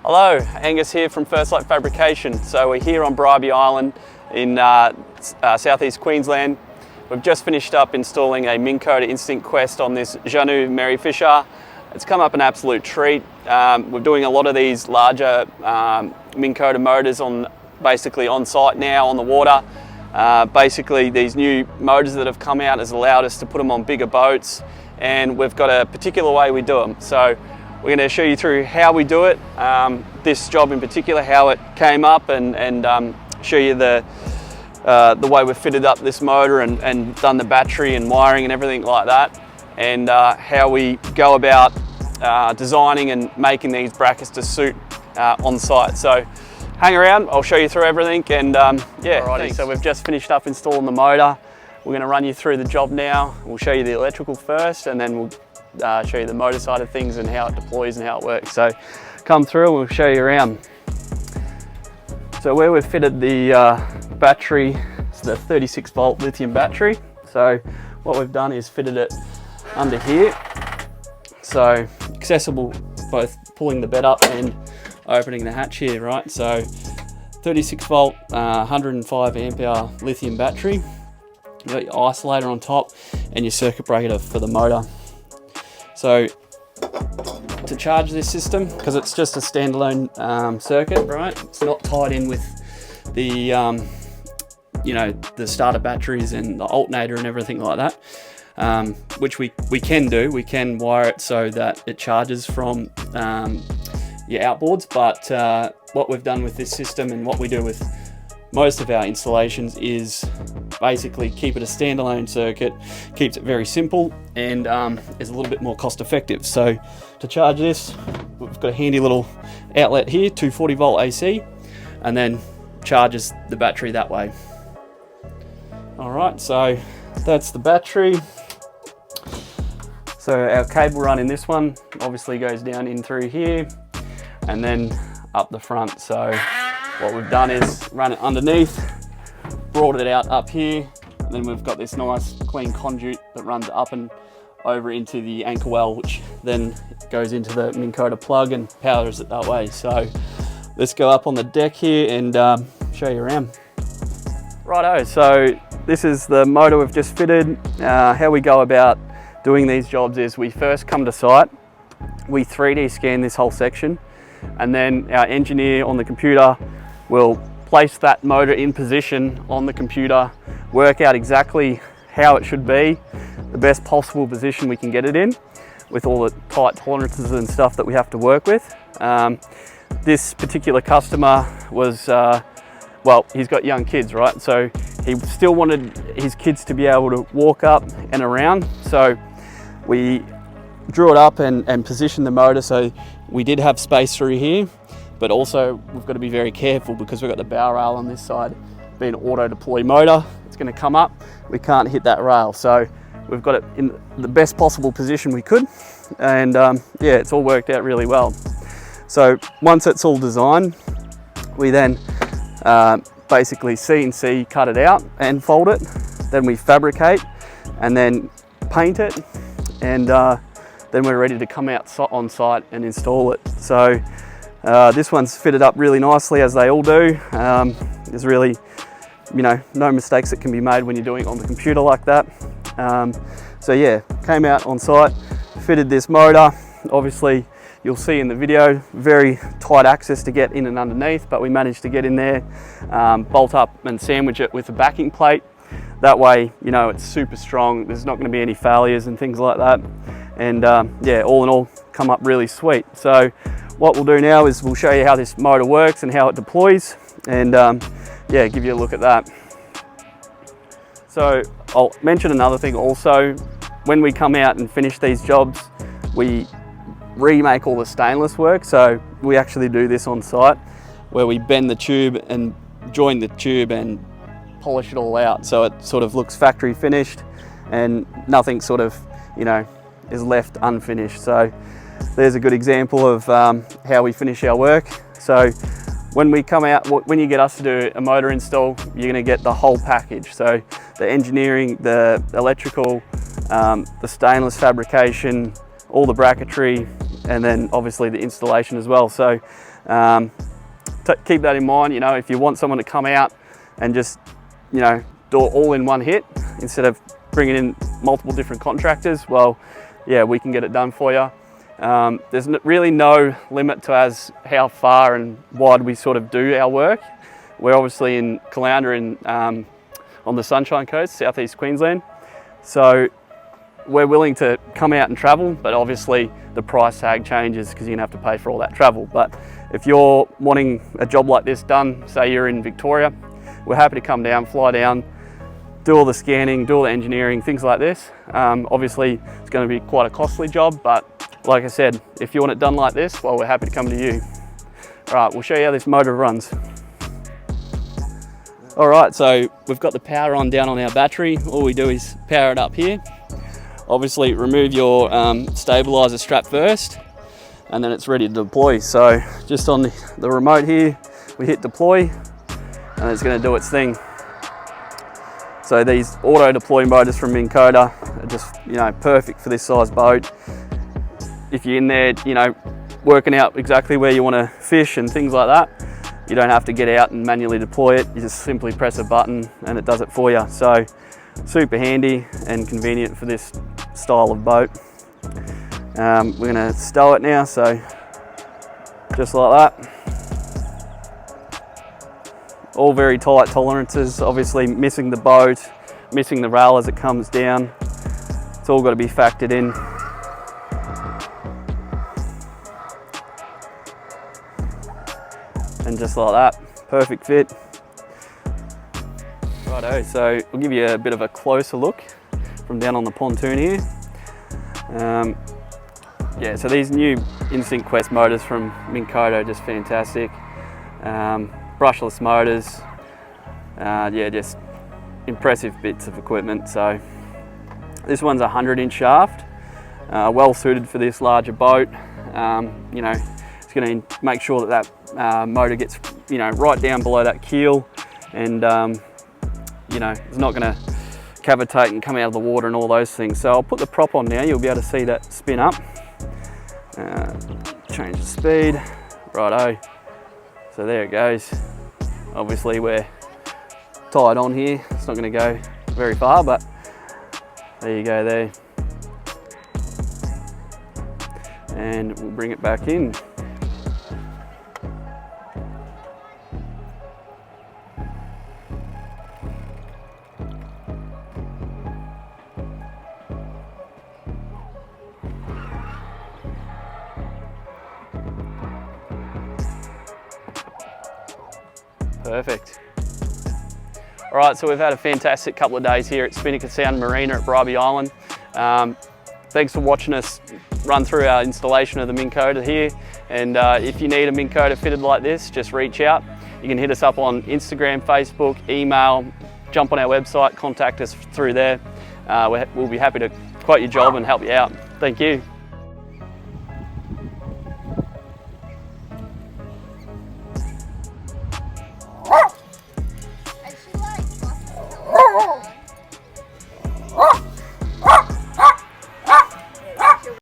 Hello, Angus here from First Light Fabrication. So we're here on Bribie Island in southeast Queensland. We've just finished up installing a Minn Kota Instinct Quest on this Jeanneau Merry Fisher. It's come up an absolute treat. We're doing a lot of these larger Minn Kota motors basically on site now on the water. Basically these new motors that have come out has allowed us to put them on bigger boats, and we've got a particular way we do them. So we're going to show you through how we do it, this job in particular, how it came up, and show you the way we've fitted up this motor and done the battery and wiring and everything like that, and how we go about designing and making these brackets to suit on site. So hang around, I'll show you through everything, and yeah. Alrighty, so we've just finished up installing the motor. We're going to run you through the job now. We'll show you the electrical first, and then we'll show you the motor side of things and how it deploys and how it works. So come through and we'll show you around. So where we've fitted the battery, it's the 36 volt lithium battery. So what we've done is fitted it under here. So accessible both pulling the bed up and opening the hatch here, right? So 36 volt, 105 amp hour lithium battery. You've got your isolator on top and your circuit breaker for the motor. So to charge this system, because it's just a standalone circuit, right? It's not tied in with the the starter batteries and the alternator and everything like that, which we can do. We can wire it so that it charges from your outboards, but what we've done with this system and what we do with most of our installations is basically keep it a standalone circuit, keeps it very simple, and is a little bit more cost effective. So to charge this, we've got a handy little outlet here, 240 volt AC, and then charges the battery that way. All right, so that's the battery. So our cable run in this one obviously goes down in through here and then up the front. So what we've done is run it underneath, brought it out up here, and then we've got this nice clean conduit that runs up and over into the anchor well, which then goes into the Minn Kota plug and powers it that way. So let's go up on the deck here and show you around. Righto, so this is the motor we've just fitted. How we go about doing these jobs is we first come to site, we 3D scan this whole section, and then our engineer on the computer will place that motor in position on the computer, work out exactly how it should be, the best possible position we can get it in, with all the tight tolerances and stuff that we have to work with. This particular customer was, well, he's got young kids, right? So he still wanted his kids to be able to walk up and around. So we drew it up and positioned the motor so we did have space through here, but also we've got to be very careful because we've got the bow rail on this side being an auto deploy motor. It's going to come up, we can't hit that rail. So we've got it in the best possible position we could, and yeah, it's all worked out really well. So once it's all designed, we then basically CNC cut it out and fold it, then we fabricate and then paint it, and then we're ready to come out on site and install it. So this one's fitted up really nicely, as they all do. There's really, no mistakes that can be made when you're doing it on the computer like that. So yeah, came out on site, fitted this motor. Obviously, you'll see in the video, very tight access to get in and underneath, but we managed to get in there, bolt up and sandwich it with a backing plate. That way, it's super strong. There's not going to be any failures and things like that. And yeah, all in all, come up really sweet. So what we'll do now is we'll show you how this motor works and how it deploys, and yeah, give you a look at that. So I'll mention another thing also. When we come out and finish these jobs, we remake all the stainless work. So we actually do this on site, where we bend the tube and join the tube and polish it all out, so it sort of looks factory finished and nothing sort of is left unfinished. So there's a good example of how we finish our work. So when we come out, when you get us to do a motor install, you're going to get the whole package. So the engineering, the electrical, the stainless fabrication, all the bracketry, and then obviously the installation as well. So keep that in mind. You know, if you want someone to come out and just, you know, do it all in one hit instead of bringing in multiple different contractors, well, yeah, we can get it done for you. There's really no limit to how far and wide we sort of do our work. We're obviously in Caloundra on the Sunshine Coast, southeast Queensland. So we're willing to come out and travel, but obviously the price tag changes because you're gonna have to pay for all that travel. But if you're wanting a job like this done, say you're in Victoria, we're happy to come down, fly down, do all the scanning, do all the engineering, things like this. Obviously it's gonna be quite a costly job, but like I said, if you want it done like this, well, we're happy to come to you. All right, we'll show you how this motor runs. All right, so we've got the power on down on our battery. All we do is power it up here. Obviously remove your stabilizer strap first, and then it's ready to deploy. So just on the remote here, we hit deploy, and it's gonna do its thing. So these auto deploy motors from Minn Kota are just, you know, perfect for this size boat. If you're in there, you know, working out exactly where you want to fish and things like that, you don't have to get out and manually deploy it. You just simply press a button and it does it for you. So super handy and convenient for this style of boat. We're going to stow it now, so just like that. All very tight tolerances, obviously missing the boat, missing the rail as it comes down. It's all got to be factored in. And just like that, perfect fit. Righto, so we'll give you a bit of a closer look from down on the pontoon here. Yeah, so these new Instinct Quest motors from Minn Kota are just fantastic. Brushless motors, yeah, just impressive bits of equipment. So this one's a 100-inch shaft, well suited for this larger boat. You know, it's going to make sure that motor gets, you know, right down below that keel, and you know, it's not going to cavitate and come out of the water and all those things. So I'll put the prop on now. You'll be able to see that spin up. Change the speed. Righto. So there it goes. Obviously we're tied on here. It's not going to go very far, but there you go there. And we'll bring it back in. Perfect. All right, so we've had a fantastic couple of days here at Spinnaker Sound Marina at Bribie Island. Thanks for watching us run through our installation of the Minn Kota here. And if you need a Minn Kota fitted like this, just reach out. You can hit us up on Instagram, Facebook, email, jump on our website, contact us through there. We'll be happy to quote your job and help you out. Thank you. Ah!